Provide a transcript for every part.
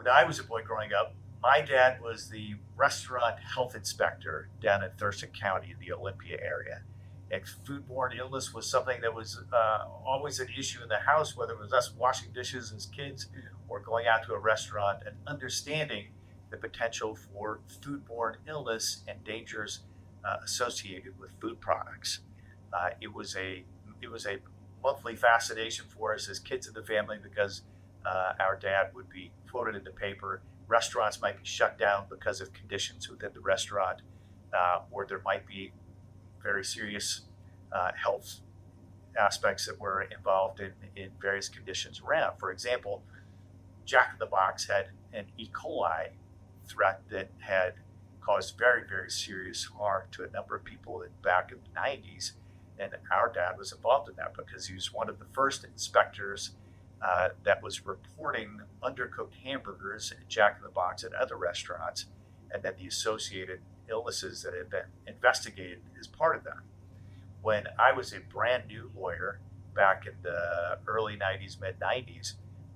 When I was a boy growing up, my dad was the restaurant health inspector down in Thurston County in the Olympia area. And foodborne illness was something that was always an issue in the house, whether it was us washing dishes as kids or going out to a restaurant and understanding the potential for foodborne illness and dangers associated with food products. It was a monthly fascination for us as kids in the family because our dad would be quoted in the paper. Restaurants might be shut down because of conditions within the restaurant, or there might be very serious health aspects that were involved in various conditions around. For example, Jack in the Box had an E. coli threat that had caused very, very serious harm to a number of people back in the 90s. And our dad was involved in that because he was one of the first inspectors that was reporting undercooked hamburgers at Jack in the Box and other restaurants, and then the associated illnesses that had been investigated as part of that. When I was a brand new lawyer back in the early 90s, mid 90s,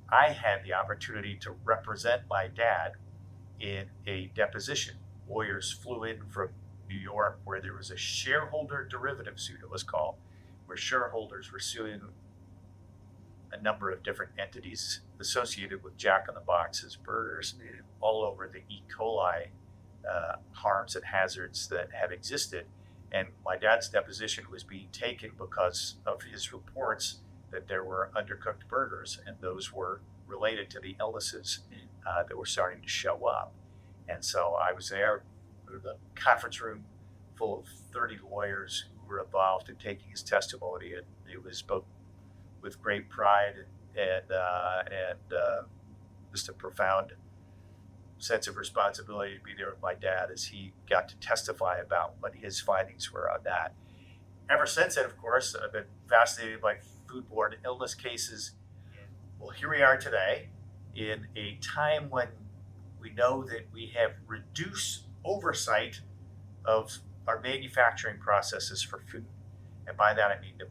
I had the opportunity to represent my dad in a deposition. Lawyers flew in from New York where there was a shareholder derivative suit, it was called, where shareholders were suing a number of different entities associated with Jack in the Box's burgers all over the E. coli harms and hazards that have existed. And my dad's deposition was being taken because of his reports that there were undercooked burgers, and those were related to the illnesses that were starting to show up. And so I was there, the conference room full of 30 lawyers who were involved in taking his testimony, and it was both with great pride and just a profound sense of responsibility to be there with my dad as he got to testify about what his findings were on that. Ever since then, of course, I've been fascinated by foodborne illness cases. Well, here we are today in a time when we know that we have reduced oversight of our manufacturing processes for food. And by that, I mean that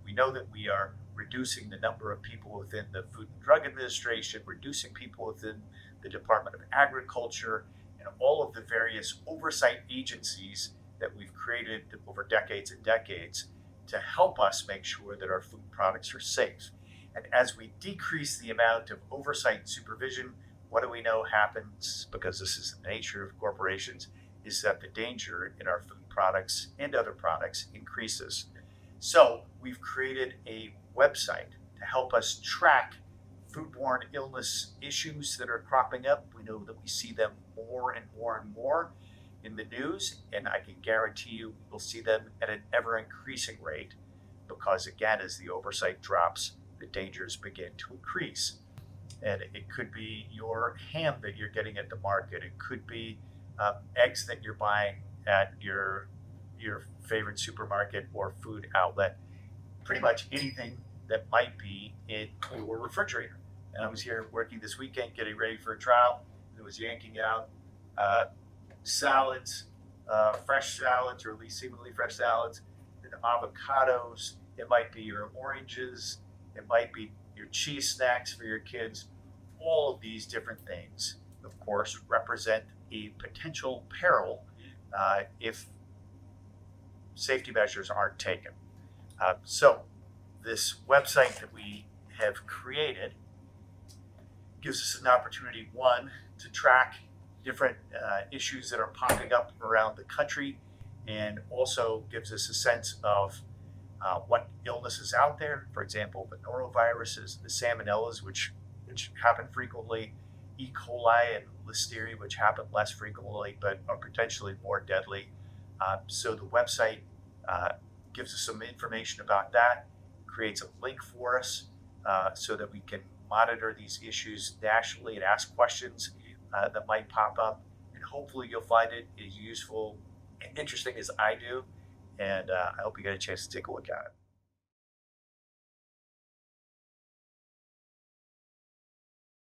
we know that we are reducing the number of people within the Food and Drug Administration, reducing people within the Department of Agriculture, and all of the various oversight agencies that we've created over decades and decades to help us make sure that our food products are safe. And as we decrease the amount of oversight and supervision, what do we know happens, because this is the nature of corporations, is that the danger in our food products and other products increases. So we've created a website to help us track foodborne illness issues that are cropping up. We know that we see them more and more and more in the news, and I can guarantee you we'll see them at an ever increasing rate because, again, as the oversight drops, the dangers begin to increase. And it could be your ham that you're getting at the market. It could be eggs that you're buying at your favorite supermarket or food outlet. Pretty much anything that might be in your refrigerator. And I was here working this weekend getting ready for a trial. And it was yanking out salads, fresh salads, or at least seemingly fresh salads, and avocados. It might be your oranges. It might be your cheese snacks for your kids. All of these different things, of course, represent a potential peril if safety measures aren't taken. So this website that we have created gives us an opportunity, one, to track different issues that are popping up around the country, and also gives us a sense of what illness is out there. For example, the noroviruses, the salmonellas, which happen frequently, E. coli and listeria, which happen less frequently but are potentially more deadly. So the website gives us some information about that, creates a link for us so that we can monitor these issues nationally and ask questions that might pop up. And hopefully you'll find it as useful and interesting as I do. And I hope you get a chance to take a look at it.